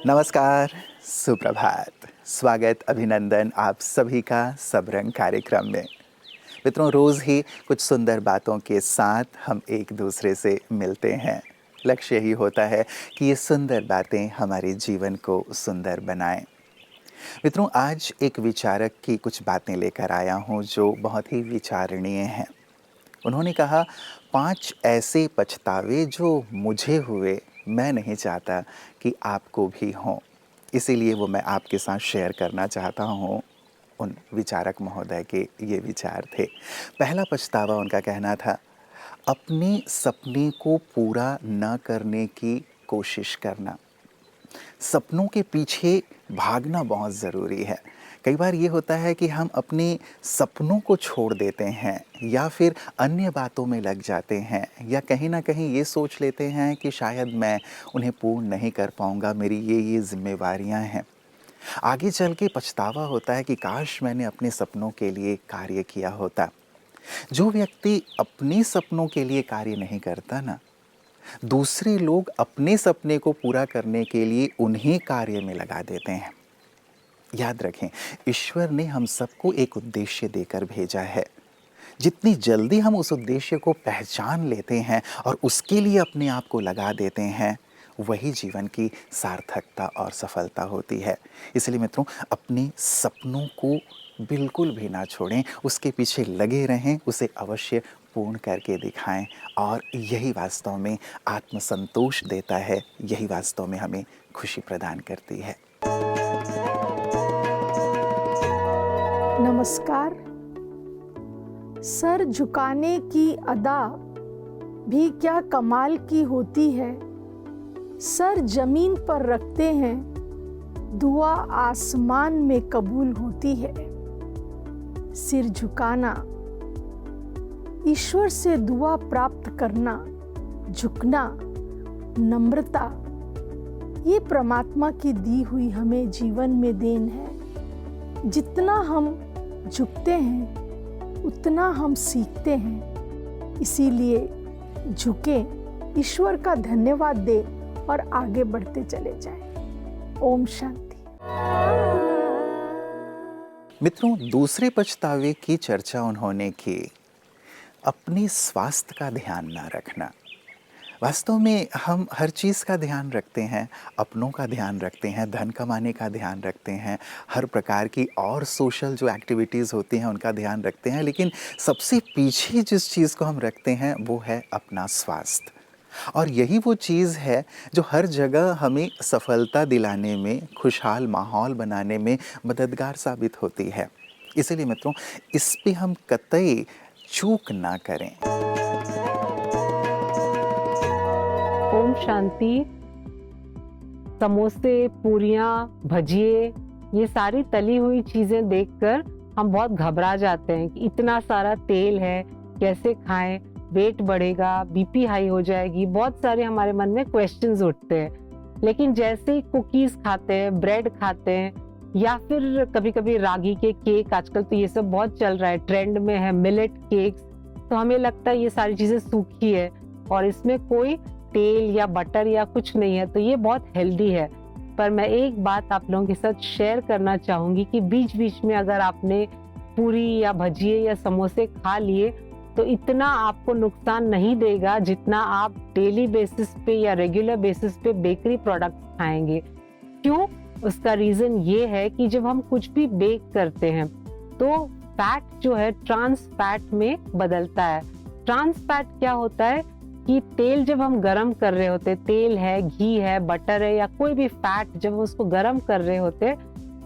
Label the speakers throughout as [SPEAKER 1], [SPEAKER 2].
[SPEAKER 1] नमस्कार, सुप्रभात, स्वागत, अभिनंदन आप सभी का सब रंग कार्यक्रम में। मित्रों, रोज़ ही कुछ सुंदर बातों के साथ हम एक दूसरे से मिलते हैं। लक्ष्य यही होता है कि ये सुंदर बातें हमारे जीवन को सुंदर बनाएं। मित्रों, आज एक विचारक की कुछ बातें लेकर आया हूँ जो बहुत ही विचारणीय हैं। उन्होंने कहा, 5 ऐसे पछतावे जो मुझे हुए, मैं नहीं चाहता कि आपको भी हों। इसीलिए वो मैं आपके साथ शेयर करना चाहता हूँ। उन विचारक महोदय के ये विचार थे। पहला पछतावा उनका कहना था, अपने सपने को पूरा न करने की कोशिश करना। सपनों के पीछे भागना बहुत ज़रूरी है। कई बार ये होता है कि हम अपने सपनों को छोड़ देते हैं या फिर अन्य बातों में लग जाते हैं या कहीं न कहीं ये सोच लेते हैं कि शायद मैं उन्हें पूर्ण नहीं कर पाऊँगा, मेरी ये ज़िम्मेवारियाँ हैं। आगे चल के पछतावा होता है कि काश मैंने अपने सपनों के लिए कार्य किया होता। जो व्यक्ति अपने सपनों के लिए कार्य नहीं करता ना, दूसरे लोग अपने सपने को पूरा करने के लिए उन्हें कार्य में लगा देते हैं। याद रखें, ईश्वर ने हम सबको एक उद्देश्य देकर भेजा है। जितनी जल्दी हम उस उद्देश्य को पहचान लेते हैं और उसके लिए अपने आप को लगा देते हैं, वही जीवन की सार्थकता और सफलता होती है। इसलिए मित्रों, अपने सपनों को बिल्कुल भी ना छोड़ें, उसके पीछे लगे रहें, उसे अवश्य पूर्ण करके दिखाएं और यही वास्तव में आत्मसंतोष देता है, यही वास्तव में हमें खुशी प्रदान करती है।
[SPEAKER 2] नमस्कार। सर झुकाने की अदा भी क्या कमाल की होती है। सर जमीन पर रखते हैं, दुआ आसमान में कबूल होती है। सिर झुकाना, ईश्वर से दुआ प्राप्त करना, झुकना, नम्रता, ये परमात्मा की दी हुई हमें जीवन में देन है। जितना हम झुकते हैं उतना हम सीखते हैं। इसीलिए झुके, ईश्वर का धन्यवाद दे और आगे बढ़ते चले जाएं। ओम शांति।
[SPEAKER 1] मित्रों, दूसरे पछतावे की चर्चा उन्होंने की, अपने स्वास्थ्य का ध्यान ना रखना। वास्तव में हम हर चीज़ का ध्यान रखते हैं, अपनों का ध्यान रखते हैं, धन कमाने का ध्यान रखते हैं, हर प्रकार की और सोशल जो एक्टिविटीज़ होती हैं उनका ध्यान रखते हैं, लेकिन सबसे पीछे जिस चीज़ को हम रखते हैं वो है अपना स्वास्थ्य। और यही वो चीज़ है जो हर जगह हमें सफलता दिलाने में, खुशहाल माहौल बनाने में मददगार साबित होती है। इसीलिए मित्रों, इस पे हम कतई चूक ना करें।
[SPEAKER 3] ओम शांति। समोसे, पूरियाँ, भजिए, ये सारी तली हुई चीजें देखकर हम बहुत घबरा जाते हैं कि इतना सारा तेल है, कैसे खाएं, वेट बढ़ेगा, बीपी हाई हो जाएगी। बहुत सारे हमारे मन में क्वेश्चंस उठते हैं। लेकिन जैसे ही कुकीज खाते हैं, ब्रेड खाते हैं या फिर कभी कभी रागी के केक, आजकल तो ये सब बहुत चल रहा है, ट्रेंड में है मिलेट केक्स, तो हमें लगता है ये सारी चीजें सूखी है और इसमें कोई तेल या बटर या कुछ नहीं है, तो ये बहुत हेल्दी है। पर मैं एक बात आप लोगों के साथ शेयर करना चाहूंगी कि बीच बीच में अगर आपने पूरी या भजिए या समोसे खा लिए तो इतना आपको नुकसान नहीं देगा जितना आप डेली बेसिस पे या रेगुलर बेसिस पे बेकरी प्रोडक्ट्स खाएंगे। क्यों? उसका रीजन ये है कि जब हम कुछ भी बेक करते हैं तो फैट जो है ट्रांस फैट में बदलता है। ट्रांस फैट क्या होता है कि तेल जब हम गरम कर रहे होते, तेल है, घी है, बटर है या कोई भी फैट, जब हम उसको गरम कर रहे होते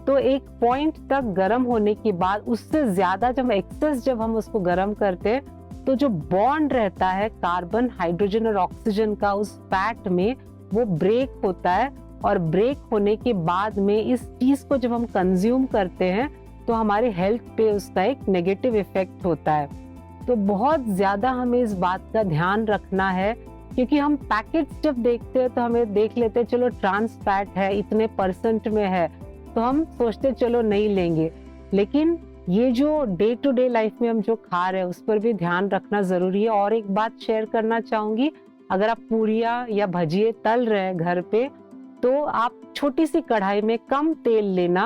[SPEAKER 3] तो एक पॉइंट तक गरम होने के बाद उससे ज्यादा जब एक्सेस जब हम उसको गरम करते तो जो बॉन्ड रहता है कार्बन, हाइड्रोजन और ऑक्सीजन का उस फैट में, वो ब्रेक होता है और ब्रेक होने के बाद में इस चीज को जब हम कंज्यूम करते हैं तो हमारे हेल्थ पे उसका एक नेगेटिव इफेक्ट होता है। तो बहुत ज्यादा हमें इस बात का ध्यान रखना है, क्योंकि हम पैकेट्स जब देखते हैं तो हमें देख लेते हैं चलो ट्रांस फैट है, इतने % में है, तो हम सोचते चलो नहीं लेंगे। लेकिन ये जो डे टू डे लाइफ में हम जो खा रहे हैं उस पर भी ध्यान रखना जरूरी है। और एक बात शेयर करना चाहूंगी, अगर आप पूरियाँ या भजिए तल रहे हैं घर पे तो आप छोटी सी कढ़ाई में कम तेल लेना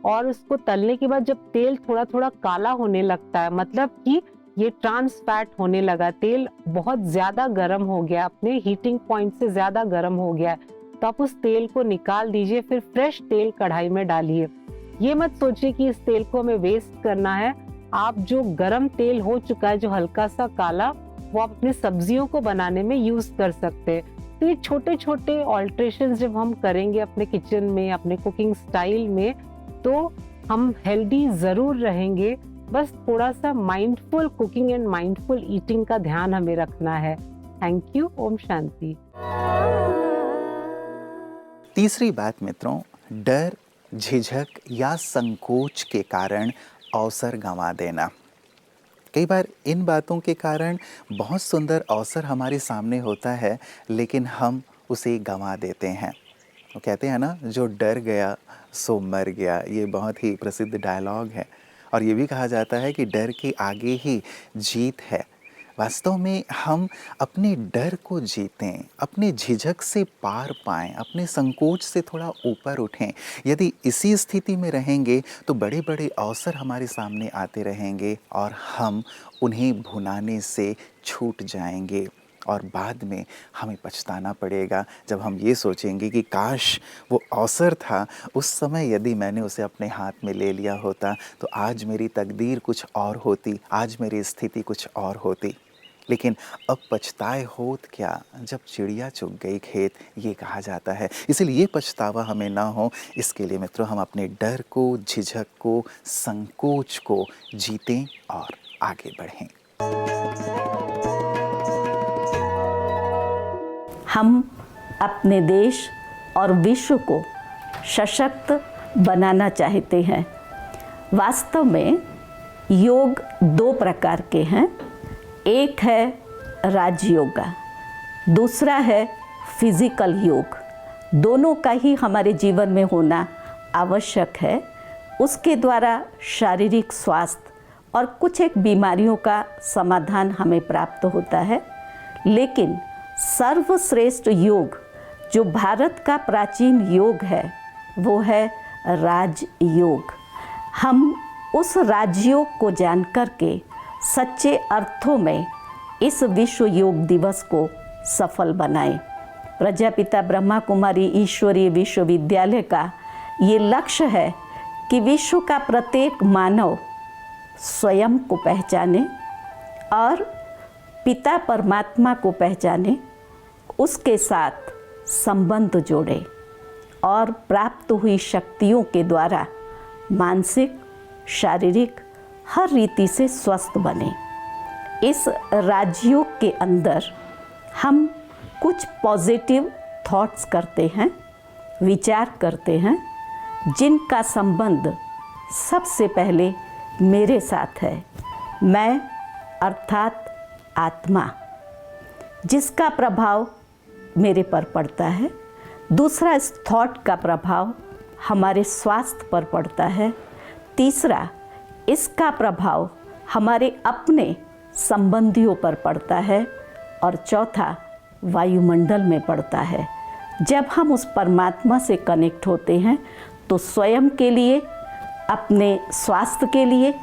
[SPEAKER 3] और उसको तलने के बाद जब तेल थोड़ा थोड़ा काला होने लगता है, मतलब कि ये ट्रांस फैट होने लगा, तेल बहुत ज्यादा गर्म हो गया, अपने हीटिंग पॉइंट से ज्यादा गर्म हो गया, तो आप उस तेल को निकाल दीजिए, फिर फ्रेश तेल कढ़ाई में डालिए। ये मत सोचिए कि इस तेल को हमें वेस्ट करना है। आप जो गरम तेल हो चुका है, जो हल्का सा काला, वो आप अपनी सब्जियों को बनाने में यूज कर सकते हैं। तो ये छोटे छोटे ऑल्ट्रेशन जब हम करेंगे अपने किचन में, अपने कुकिंग स्टाइल में, तो हम हेल्दी जरूर रहेंगे। बस थोड़ा सा mindful cooking and mindful eating का ध्यान हमें रखना है। Thank you. ओम शांति।
[SPEAKER 1] तीसरी बात मित्रों, डर, झिझक या संकोच के कारण अवसर गंवा देना। कई बार इन बातों के कारण बहुत सुंदर अवसर हमारे सामने होता है, लेकिन हम उसे गंवा देते हैं। वो कहते हैं ना, जो डर गया सो मर गया। ये बहुत ही प्रसिद्ध डायलॉग है। और ये भी कहा जाता है कि डर के आगे ही जीत है। वास्तव में हम अपने डर को जीतें, अपने झिझक से पार पाएं, अपने संकोच से थोड़ा ऊपर उठें। यदि इसी स्थिति में रहेंगे तो बड़े बड़े अवसर हमारे सामने आते रहेंगे और हम उन्हें भुनाने से छूट जाएंगे और बाद में हमें पछताना पड़ेगा जब हम ये सोचेंगे कि काश वो अवसर था, उस समय यदि मैंने उसे अपने हाथ में ले लिया होता तो आज मेरी तकदीर कुछ और होती, आज मेरी स्थिति कुछ और होती। लेकिन अब पछताए होत क्या, जब चिड़िया चुग गई खेत, ये कहा जाता है। इसलिए ये पछतावा हमें ना हो, इसके लिए मित्रों हम अपने डर को, झिझक को, संकोच को जीतें और आगे बढ़ें।
[SPEAKER 4] हम अपने देश और विश्व को सशक्त बनाना चाहते हैं। वास्तव में योग दो प्रकार के हैं। एक है राजयोगा, दूसरा है फिजिकल योग। दोनों का ही हमारे जीवन में होना आवश्यक है। उसके द्वारा शारीरिक स्वास्थ्य और कुछ एक बीमारियों का समाधान हमें प्राप्त होता है। लेकिन सर्वश्रेष्ठ योग जो भारत का प्राचीन योग है वो है राजयोग। हम उस राजयोग को जानकर के सच्चे अर्थों में इस विश्व योग दिवस को सफल बनाएं। प्रजापिता ब्रह्मा कुमारी ईश्वरीय विश्वविद्यालय का ये लक्ष्य है कि विश्व का प्रत्येक मानव स्वयं को पहचाने और पिता परमात्मा को पहचाने, उसके साथ संबंध जोड़े और प्राप्त हुई शक्तियों के द्वारा मानसिक, शारीरिक हर रीति से स्वस्थ बने। इस राजयोग के अंदर हम कुछ पॉजिटिव थॉट्स करते हैं, विचार करते हैं, जिनका संबंध सबसे पहले मेरे साथ है। मैं अर्थात आत्मा, जिसका प्रभाव मेरे पर पड़ता है। दूसरा, इस थॉट का प्रभाव हमारे स्वास्थ्य पर पड़ता है। तीसरा, इसका प्रभाव हमारे अपने संबंधियों पर पड़ता है। और चौथा, वायुमंडल में पड़ता है। जब हम उस परमात्मा से कनेक्ट होते हैं तो स्वयं के लिए, अपने स्वास्थ्य के लिए,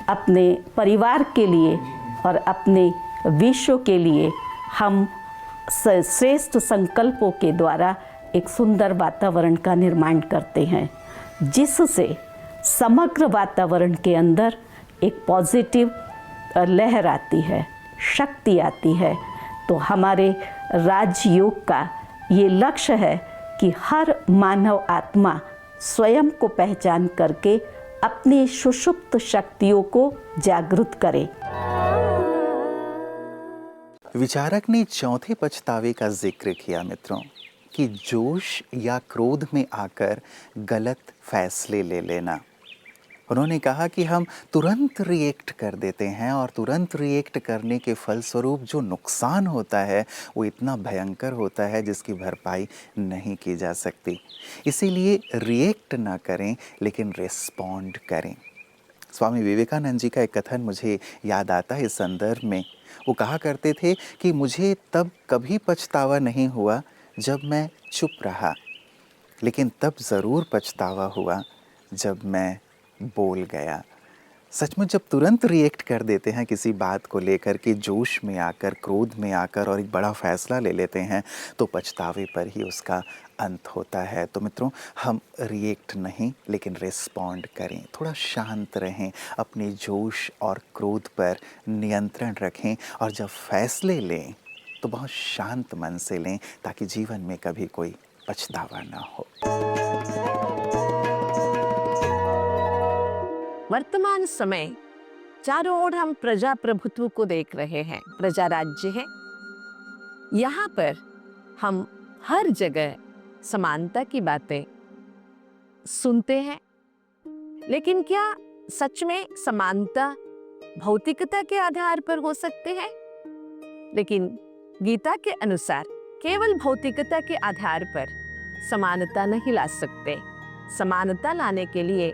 [SPEAKER 4] अपने परिवार के लिए और अपने विश्व के लिए हम श्रेष्ठ संकल्पों के द्वारा एक सुंदर वातावरण का निर्माण करते हैं, जिससे समग्र वातावरण के अंदर एक पॉजिटिव लहर आती है, शक्ति आती है। तो हमारे राजयोग का ये लक्ष्य है कि हर मानव आत्मा स्वयं को पहचान करके अपनी सुषुप्त शक्तियों को जागृत करे।
[SPEAKER 1] विचारक ने चौथे पछतावे का जिक्र किया मित्रों, कि जोश या क्रोध में आकर गलत फैसले ले लेना। उन्होंने कहा कि हम तुरंत रिएक्ट कर देते हैं और तुरंत रिएक्ट करने के फलस्वरूप जो नुकसान होता है वो इतना भयंकर होता है जिसकी भरपाई नहीं की जा सकती। इसीलिए रिएक्ट ना करें, लेकिन रिस्पॉन्ड करें। स्वामी विवेकानंद जी का एक कथन मुझे याद आता है इस संदर्भ में। वो कहा करते थे कि मुझे तब कभी पछतावा नहीं हुआ जब मैं चुप रहा, लेकिन तब ज़रूर पछतावा हुआ जब मैं बोल गया। सचमुच जब तुरंत रिएक्ट कर देते हैं किसी बात को लेकर के, जोश में आकर, क्रोध में आकर और एक बड़ा फ़ैसला ले लेते हैं, तो पछतावे पर ही उसका अंत होता है। तो मित्रों, हम रिएक्ट नहीं लेकिन रिस्पॉन्ड करें, थोड़ा शांत रहें, अपने जोश और क्रोध पर नियंत्रण रखें और जब फैसले लें तो बहुत शांत मन से लें ताकि जीवन में कभी कोई पछतावा ना हो।
[SPEAKER 5] वर्तमान समय चारों ओर हम प्रजा प्रभुत्व को देख रहे हैं, प्रजा राज्य है। यहाँ पर हम हर जगह समानता की बातें सुनते हैं, लेकिन क्या सच में समानता भौतिकता के आधार पर हो सकते हैं? लेकिन गीता के अनुसार केवल भौतिकता के आधार पर समानता नहीं ला सकते। समानता लाने के लिए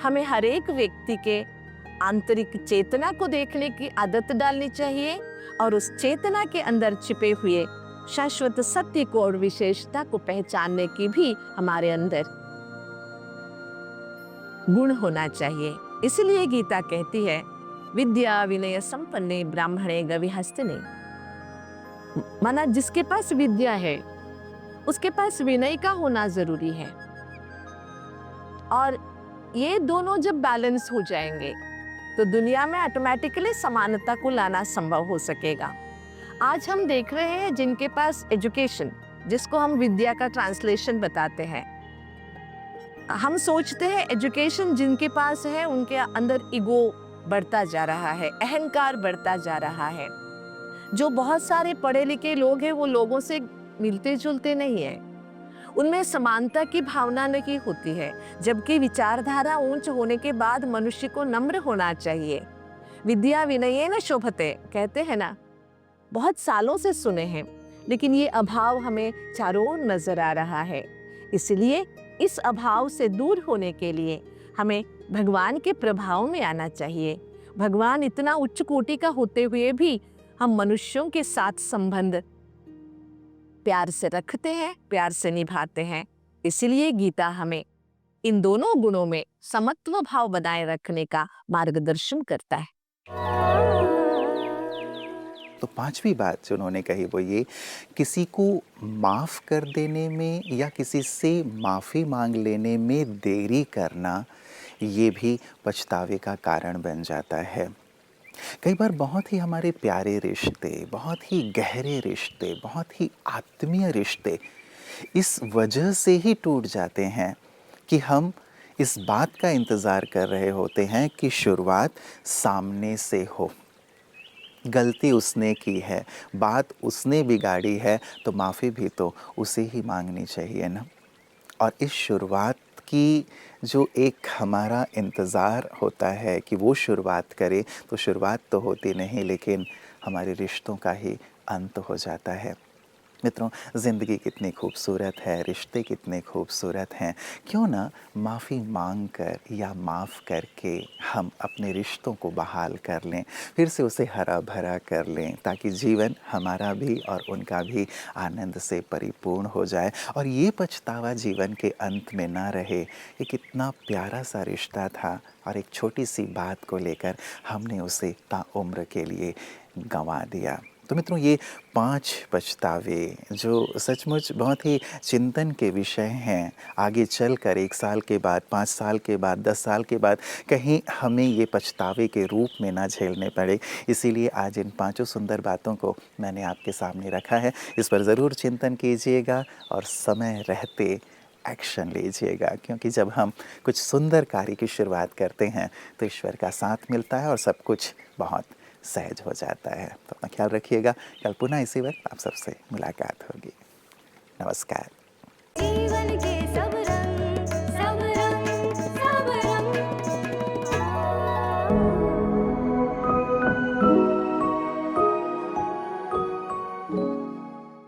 [SPEAKER 5] हमें हर एक व्यक्ति के आंतरिक चेतना को देखने की आदत डालनी चाहिए और उस चेतना के अंदर छिपे हुए शाश्वत सत्य को और विशेषता को पहचानने की भी हमारे अंदर गुण होना चाहिए। इसलिए गीता कहती है, विद्या विनय संपन्ने ब्राह्मणे गविहस्तिने। माना जिसके पास विद्या है उसके पास विनय का होना जरूरी है, और ये दोनों जब बैलेंस हो जाएंगे तो दुनिया में ऑटोमेटिकली समानता को लाना संभव हो सकेगा। आज हम देख रहे हैं जिनके पास एजुकेशन, जिसको हम विद्या का ट्रांसलेशन बताते हैं, हम सोचते हैं एजुकेशन जिनके पास है उनके अंदर ईगो बढ़ता जा रहा है, अहंकार बढ़ता जा रहा है। जो बहुत सारे पढ़े लिखे लोग हैं वो लोगों से मिलते जुलते नहीं है, उनमें समानता की भावना नहीं होती है, जबकि विचारधारा ऊंच होने के बाद मनुष्य को नम्र होना चाहिए। विद्या विनयेन शोभते कहते हैं ना, बहुत सालों से सुने हैं, लेकिन ये अभाव हमें चारों ओर नजर आ रहा है। इसलिए इस अभाव से दूर होने के लिए हमें भगवान के प्रभाव में आना चाहिए। भगवान इतना उच्च कोटि का होते हुए भी हम मनुष्यों के साथ संबंध प्यार से रखते हैं, प्यार से निभाते हैं। इसलिए गीता हमें इन दोनों गुणों में समत्व भाव बनाए रखने का मार्गदर्शन करता है।
[SPEAKER 1] तो पांचवी बात जो उन्होंने कही वो ये, किसी को माफ़ कर देने में या किसी से माफ़ी मांग लेने में देरी करना, ये भी पछतावे का कारण बन जाता है। कई बार बहुत ही हमारे प्यारे रिश्ते, बहुत ही गहरे रिश्ते, बहुत ही आत्मीय रिश्ते इस वजह से ही टूट जाते हैं कि हम इस बात का इंतज़ार कर रहे होते हैं कि शुरुआत सामने से हो। गलती उसने की है, बात उसने बिगाड़ी है, तो माफ़ी भी तो उसे ही मांगनी चाहिए ना। और इस शुरुआत की जो एक हमारा इंतज़ार होता है कि वो शुरुआत करे, तो शुरुआत तो होती नहीं लेकिन हमारे रिश्तों का ही अंत हो जाता है। मित्रों, ज़िंदगी कितनी खूबसूरत है, रिश्ते कितने खूबसूरत हैं। क्यों ना माफ़ी मांग कर या माफ़ करके हम अपने रिश्तों को बहाल कर लें, फिर से उसे हरा भरा कर लें, ताकि जीवन हमारा भी और उनका भी आनंद से परिपूर्ण हो जाए और ये पछतावा जीवन के अंत में ना रहे। ये कितना प्यारा सा रिश्ता था और एक छोटी सी बात को लेकर हमने उसे ताउम्र के लिए गंवा दिया। तो मित्रों, ये 5 पछतावे जो सचमुच बहुत ही चिंतन के विषय हैं, आगे चलकर 1 साल के बाद, 5 साल के बाद, 10 साल के बाद कहीं हमें ये पछतावे के रूप में ना झेलने पड़े, इसीलिए आज इन 5 सुंदर बातों को मैंने आपके सामने रखा है। इस पर ज़रूर चिंतन कीजिएगा और समय रहते एक्शन लीजिएगा, क्योंकि जब हम कुछ सुंदर कार्य की शुरुआत करते हैं तो ईश्वर का साथ मिलता है और सब कुछ बहुत सहज हो जाता है। तो अपना ख्याल रखिएगा। कल पुनः इसी वक्त आप सबसे मुलाकात होगी। नमस्कार।